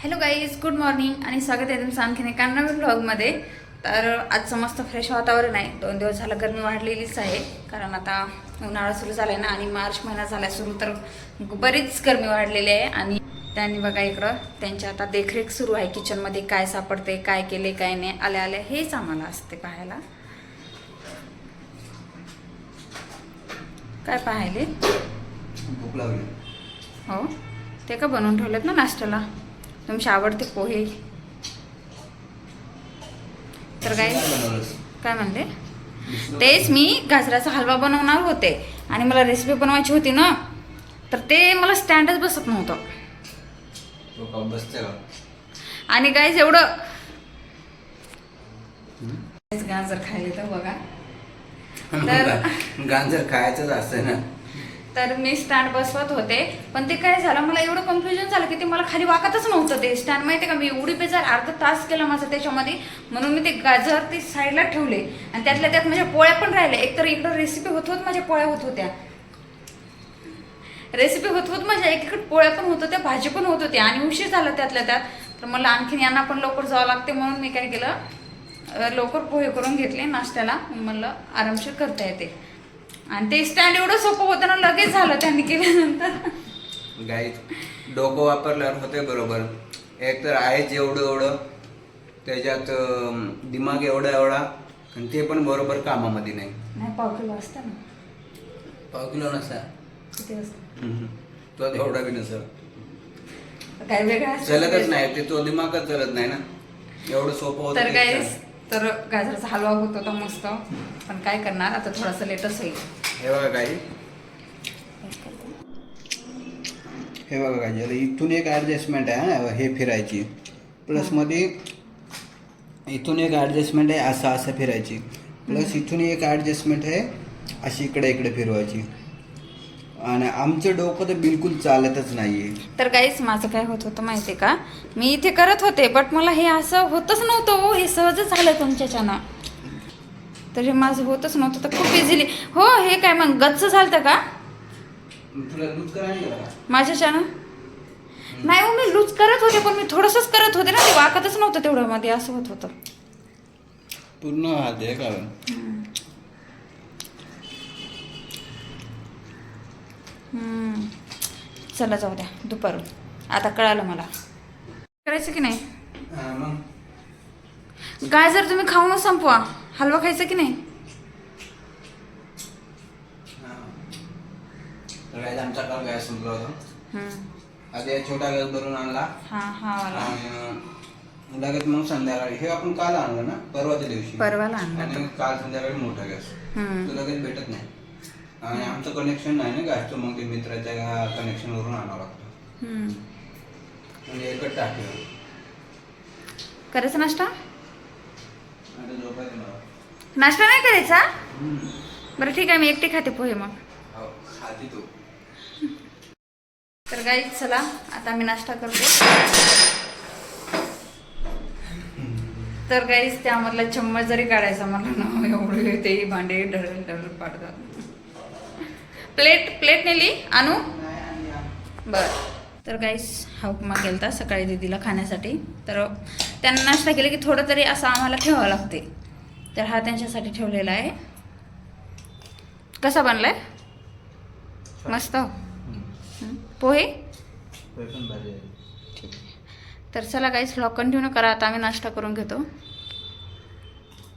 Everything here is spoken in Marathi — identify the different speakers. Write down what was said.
Speaker 1: हॅलो गाईज, गुड मॉर्निंग आणि स्वागत आहे तुमचं आणखीन एका नवीन व्लॉगमध्ये. तर आजचं मस्त फ्रेश वातावरण आहे. 2 दिवस झालं गरमी वाढलेलीच आहे, कारण आता उन्हाळा सुरू झाला आहे ना आणि मार्च महिना झाला सुरू, तर बरीच गरमी वाढलेली आहे. आणि त्यांनी बघा इकडं त्यांच्या आता देखरेख सुरू आहे किचनमध्ये. काय सापडते, काय केले, काय नाही, आल्या आल्या हेच आम्हाला असते पाहायला. काय पाहिले?
Speaker 2: भूक लागली.
Speaker 1: हो, ते का बनवून ठेवलेत ना नाश्त्याला, तुमचे आवडते पोहे. तर काय म्हणले? तेच मी गाजराचा हलवा बनवणार होते आणि मला रेसिपी बनवायची होती ना, तर ते मला स्टँडच बसत नव्हतं. आणि गाईज एवढं गाजर खायले तर बघा, तर
Speaker 2: गाजर खायचंच असतं ना.
Speaker 1: तर मी स्टँड बसवत होते, पण ते काय झालं, मला एवढं कन्फ्युजन झालं की ते मला खाली वाकतच नव्हतं ते स्टँड. माहिती आहे का, मी उडी पेचार अर्धा तास केला माझा त्याच्यामध्ये. म्हणून मी ते गाजर ते साईडला ठेवले आणि त्यातल्या त्यात माझ्या पोळ्या पण राहिल्या. एकतर इकडं रेसिपी होत माझ्या पोळ्या होत होत्या, रेसिपी होत माझ्या एकीकडे पोळ्या पण होत होत्या, भाजी पण होत होती आणि उशीर झाला त्यातल्या त्यात. तर मला आणखीन यांना पण लवकर जावं लागते, म्हणून मी काय केलं, लवकर पोहे करून घेतले नाश्त्याला. म्हणलं आरामशीर करता येते. आणि ते स्टँड एवढं सोपं होतं ना, लगेच झालं त्यांनी केल्यानंतर.
Speaker 2: गाईज डोकं वापरल्यावर होते बरोबर. एक तर आहे जेवढं एवढं, त्याच्यात दिमाग एवढा आणि ते पण बरोबर कामामध्ये नाही.
Speaker 1: पाव किलो असतं ना.
Speaker 2: पाव किलो नसा,
Speaker 1: किती असतं
Speaker 2: तो एवढा बी नसेल.
Speaker 1: काय वेगळं
Speaker 2: चलतच नाही ते, तो दिमागच चलत नाही ना. एवढं सोपं होतं.
Speaker 1: तर काय, तर गाजराचा हलवा होत होता मस्त, पण काय करणार आता, थोडासा लेटच होईल.
Speaker 2: हे बघा काय, हे बघा काय, इथून एक ॲडजस्टमेंट आहे ना, हे फिरायची. प्लस मध्ये इथून एक ॲडजस्टमेंट आहे असं फिरायची. प्लस इथून एक ॲडजस्टमेंट आहे अशी इकडे फिरवायची. आणि आमचं डोकं तर बिलकुल चालतच नाहीये.
Speaker 1: तर गाईस माझं काय होत होतं माहितीये का, मी इथे करत होते, बट मला हे असं होतच नव्हतं. हो, हे सहजच झालं तुमच्याच्यानं, तर हे माझं होतच नव्हतं. तर खूप इझिली हो, हे काय मग गच्च झालं का माझ्याच्यानं? नाही हो, मी लूज करत होते, पण मी थोडंसंच करत होते ना, ते वाकतच नव्हतं तेवढं मध्ये, असं होत होतं.
Speaker 2: पूर्ण हात आहे का?
Speaker 1: चला जाऊ द्या, दुपारून आता कळालं मला. करायचं की नाही? गाजर तुम्ही खाऊनच संपवा, हलवा खायचा की नाही?
Speaker 2: आमचा काल गॅस संपला होता. आधी छोटा गॅस भरून आणला. लगेच मग संध्याकाळी, हे आपण काल आणलं ना, परवाच्या दिवशी
Speaker 1: परवाला आणलं,
Speaker 2: आणि काल संध्याकाळी मोठा गॅस. तो लगेच भेटत नाही आणि आमचं कनेक्शन नाही ना गॅसचं, मग ते मित्राच्या कनेक्शन वरून आणावं लागतं. म्हणजे एकच टाकलं.
Speaker 1: करायचा नाश्ता?
Speaker 2: आता झोपायचं मला.
Speaker 1: नाश्ता नाही करायचा? बरं ठीक आहे, मी एकटी खाते पोहे मग.
Speaker 2: खाते तू.
Speaker 1: तर गाईज चला आता मी नाश्ता करते. तर गाईज त्यामधला चम्मच जरी काढायचा मला ना, एवढे ते भांडे ढळ पाडतात. प्लेट नेली आणू? बरं. तर गाईस हा उपमा केलता सकाळी दीदीला खाण्यासाठी. तर त्यांना नाश्ता केला की थोडं तरी असं आम्हाला ठेवावं लागते, तर हा त्यांच्यासाठी ठेवलेला आहे. कसा बनलाय? मस्त पोहे. ठीक आहे, तर चला गाईस व्लॉग कंटिन्यू करा. आता आम्ही नाश्ता करून घेतो.